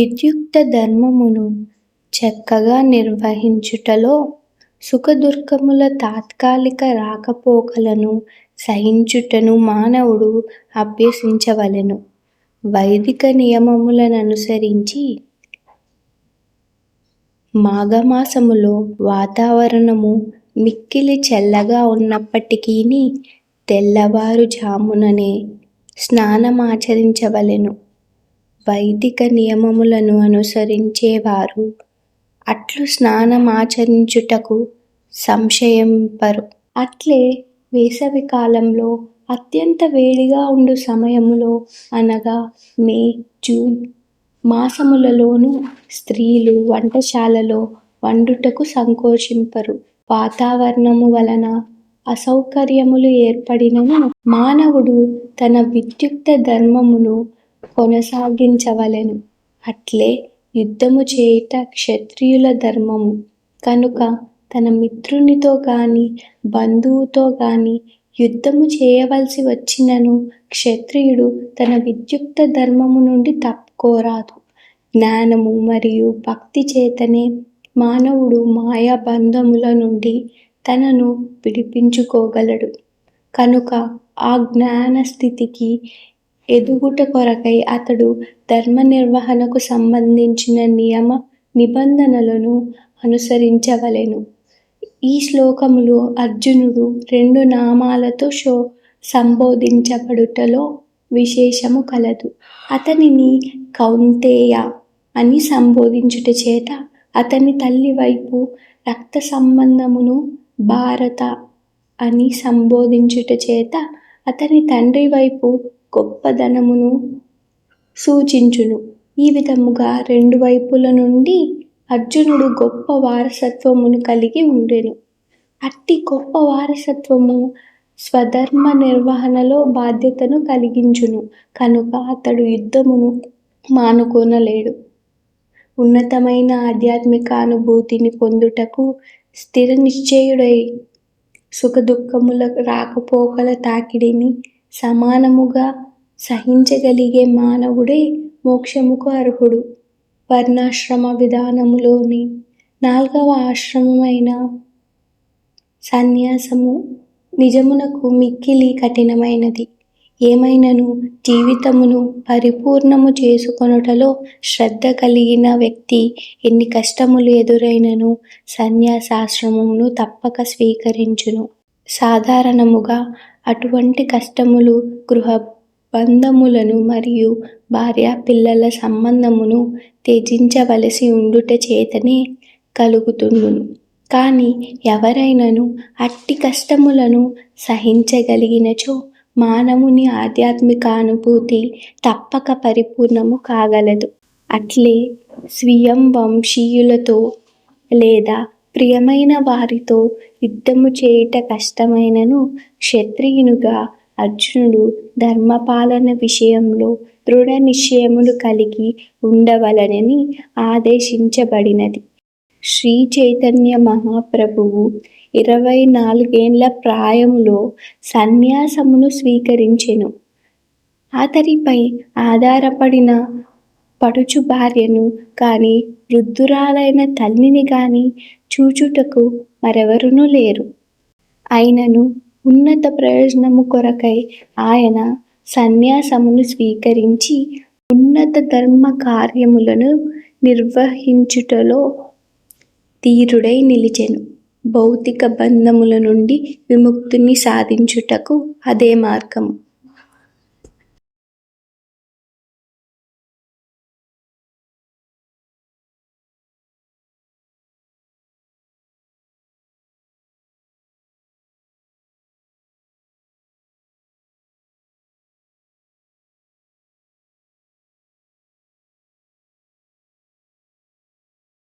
విద్యుక్త ధర్మమును చక్కగా నిర్వహించుటలో సుఖదుర్గముల తాత్కాలిక రాకపోకలను సహించుటను మానవుడు అభ్యసించవలెను. వైదిక నియమములననుసరించి మాఘమాసములో వాతావరణము మిక్కిలి చల్లగా ఉన్నప్పటికీని తెల్లవారుజాముననే స్నానమాచరించవలెను. వైదిక నియమములను అనుసరించేవారు అట్లు స్నానమాచరించుటకు సంశయింపరు. అట్లే వేసవి కాలంలో అత్యంత వేడిగా ఉండు సమయములో అనగా మే, జూన్ మాసములలోనూ స్త్రీలు వంటశాలలో వండుటకు సంకోచింపరు. వాతావరణము వలన అసౌకర్యములు ఏర్పడినను మానవుడు తన విద్యుక్త ధర్మమును కొనసాగించవలెను. అట్లే యుద్ధము చేయుట క్షత్రియుల ధర్మము కనుక తన మిత్రునితో గాని బంధువుతో గాని యుద్ధము చేయవలసి వచ్చినను క్షత్రియుడు తన విద్యుక్త ధర్మము నుండి తప్పుకోరాదు. జ్ఞానము మరియు భక్తి చేతనే మానవుడు మాయా బంధముల నుండి తనను విడిపించుకోగలడు. కనుక ఆ జ్ఞాన స్థితికి ఎదుగుట కొరకై అతడు ధర్మ నిర్వహణకు సంబంధించిన నియమ నిబంధనలను అనుసరించవలెను. ఈ శ్లోకములో అర్జునుడు 2 నామాలతో సంబోధించబడుటలో విశేషము కలదు. అతనిని కౌంతేయ అని సంబోధించుట చేత, అతని తల్లి వైపు రక్త సంబంధమును భారత అని సంబోధించుట చేత, అతని తండ్రి వైపు గొప్పదనమును సూచించును. ఈ విధముగా 2 వైపుల నుండి అర్జునుడు గొప్ప వారసత్వమును కలిగి ఉండెను. అట్టి గొప్ప వారసత్వము స్వధర్మ నిర్వహణలో బాధ్యతను కలిగించును. కనుక అతడు యుద్ధమును మానుకొనలేడు. ఉన్నతమైన ఆధ్యాత్మిక అనుభూతిని పొందుటకు స్థిర నిశ్చయుడై సుఖదుఃఖముల రాకపోకల తాకిడిని సమానముగా సహించగలిగే మానవుడే మోక్షముకు అర్హుడు. వర్ణాశ్రమ విధానములోని 4వ ఆశ్రమమైన సన్యాసము నిజమునకు మిక్కిలి కఠినమైనది. ఏమైనను జీవితమును పరిపూర్ణము చేసుకొనుటలో శ్రద్ధ కలిగిన వ్యక్తి ఎన్ని కష్టములు ఎదురైనను సన్యాసాశ్రమమును తప్పక స్వీకరించును. సాధారణముగా అటువంటి కష్టములు గృహ బంధములను మరియు భార్యాపిల్లల సంబంధమును త్యజించవలసి ఉండుట చేతనే కలుగుతుండును. కాని ఎవరైనను అట్టి కష్టములను సహించగలిగినచో మానవుని ఆధ్యాత్మిక అనుభూతి తప్పక పరిపూర్ణము కాగలదు. అట్లే స్వీయం వంశీయులతో లేదా ప్రియమైన వారితో యుద్ధము చేయుట కష్టమైనను క్షత్రియునిగా అర్జునుడు ధర్మపాలన విషయంలో దృఢ నిశ్చయములు కలిగి ఉండవలెనని ఆదేశించబడినది. శ్రీ చైతన్య మహాప్రభువు 24 ప్రాయములో సన్యాసమును స్వీకరించెను. అతడిపై ఆధారపడిన పడుచు భార్యను గాని వృద్ధురాలైన తల్లిని గాని చూచుటకు మరెవరునూ లేరు. అయినను ఉన్నత ప్రయోజనము కొరకై ఆయన సన్యాసమును స్వీకరించి ఉన్నత ధర్మ కార్యములను నిర్వహించుటలో ధీరుడై నిలిచెను. భౌతిక బంధముల నుండి విముక్తిని సాధించుటకు అదే మార్గము.